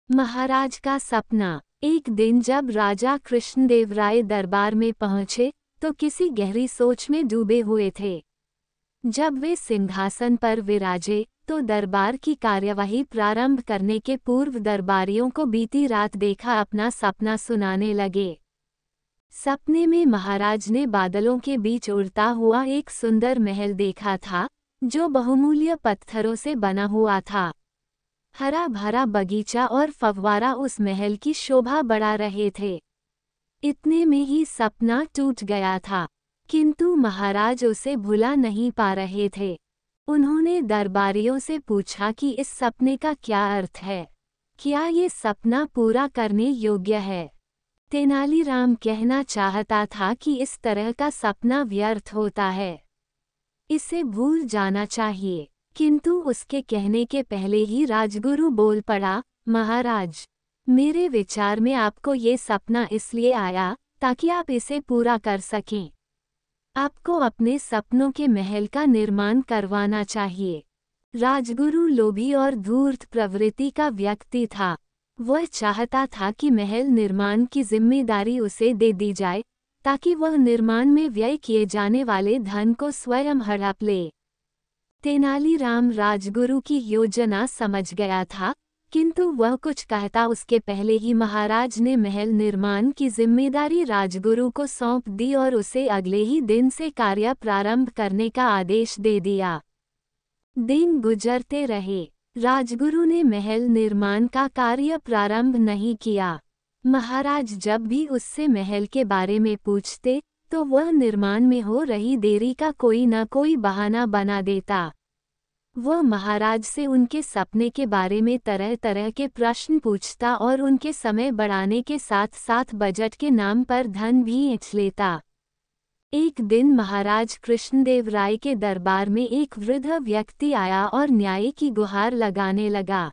महाराज का सपना। एक दिन जब राजा कृष्णदेव राय दरबार में पहुंचे तो किसी गहरी सोच में डूबे हुए थे। जब वे सिंहासन पर विराजे तो दरबार की कार्यवाही प्रारंभ करने के पूर्व दरबारियों को बीती रात देखा अपना सपना सुनाने लगे। सपने में महाराज ने बादलों के बीच उड़ता हुआ एक सुंदर महल देखा था, जो बहुमूल्य पत्थरों से बना हुआ था। हरा भरा बगीचा और फव्वारा उस महल की शोभा बढ़ा रहे थे। इतने में ही सपना टूट गया था, किंतु महाराज उसे भुला नहीं पा रहे थे। उन्होंने दरबारियों से पूछा कि इस सपने का क्या अर्थ है, क्या ये सपना पूरा करने योग्य है। तेनालीराम कहना चाहता था कि इस तरह का सपना व्यर्थ होता है, इसे भूल जाना चाहिए। किंतु उसके कहने के पहले ही राजगुरु बोल पड़ा, महाराज, मेरे विचार में आपको ये सपना इसलिए आया ताकि आप इसे पूरा कर सकें। आपको अपने सपनों के महल का निर्माण करवाना चाहिए। राजगुरु लोभी और धूर्त प्रवृत्ति का व्यक्ति था। वह चाहता था कि महल निर्माण की जिम्मेदारी उसे दे दी जाए ताकि वह निर्माण में व्यय किए जाने वाले धन को स्वयं हड़प ले। तेनालीराम राजगुरु की योजना समझ गया था, किंतु वह कुछ कहता उसके पहले ही महाराज ने महल निर्माण की जिम्मेदारी राजगुरु को सौंप दी और उसे अगले ही दिन से कार्य प्रारंभ करने का आदेश दे दिया। दिन गुजरते रहे, राजगुरु ने महल निर्माण का कार्य प्रारंभ नहीं किया। महाराज जब भी उससे महल के बारे में पूछते तो वह निर्माण में हो रही देरी का कोई न कोई बहाना बना देता। वह महाराज से उनके सपने के बारे में तरह तरह के प्रश्न पूछता और उनके समय बढ़ाने के साथ साथ बजट के नाम पर धन भी ऐंठ लेता। एक दिन महाराज कृष्णदेव राय के दरबार में एक वृद्ध व्यक्ति आया और न्याय की गुहार लगाने लगा।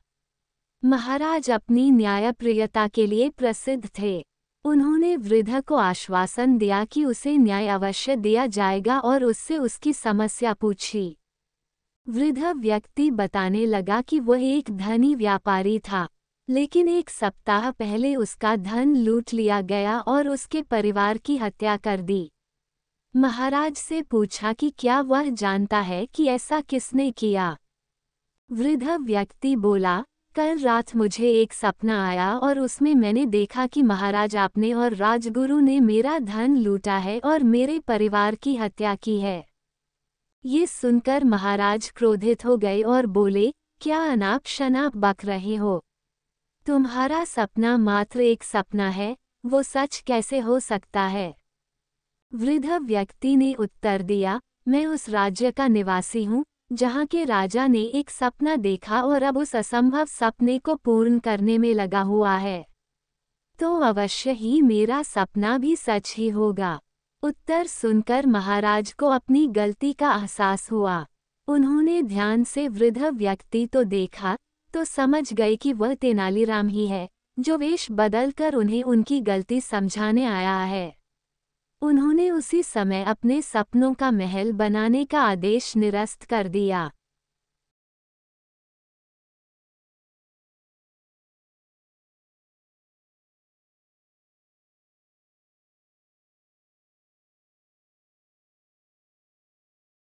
महाराज अपनी न्यायप्रियता के लिए प्रसिद्ध थे। उन्होंने वृद्ध को आश्वासन दिया कि उसे न्याय अवश्य दिया जाएगा और उससे उसकी समस्या पूछी। वृद्ध व्यक्ति बताने लगा कि वह एक धनी व्यापारी था, लेकिन एक सप्ताह पहले उसका धन लूट लिया गया और उसके परिवार की हत्या कर दी। महाराज से पूछा कि क्या वह जानता है कि ऐसा किसने किया। वृद्ध व्यक्ति बोला, कल रात मुझे एक सपना आया और उसमें मैंने देखा कि महाराज आपने और राजगुरु ने मेरा धन लूटा है और मेरे परिवार की हत्या की है। ये सुनकर महाराज क्रोधित हो गए और बोले, क्या अनाप शनाप बक रहे हो? तुम्हारा सपना मात्र एक सपना है, वो सच कैसे हो सकता है? वृद्ध व्यक्ति ने उत्तर दिया, मैं उस राज्य का निवासी हूँ जहाँ के राजा ने एक सपना देखा और अब उस असंभव सपने को पूर्ण करने में लगा हुआ है, तो अवश्य ही मेरा सपना भी सच ही होगा। उत्तर सुनकर महाराज को अपनी गलती का एहसास हुआ। उन्होंने ध्यान से वृद्ध व्यक्ति तो देखा तो समझ गए कि वह तेनालीराम ही है, जो वेश बदलकर उन्हें उनकी गलती समझाने आया है। उन्होंने उसी समय अपने सपनों का महल बनाने का आदेश निरस्त कर दिया।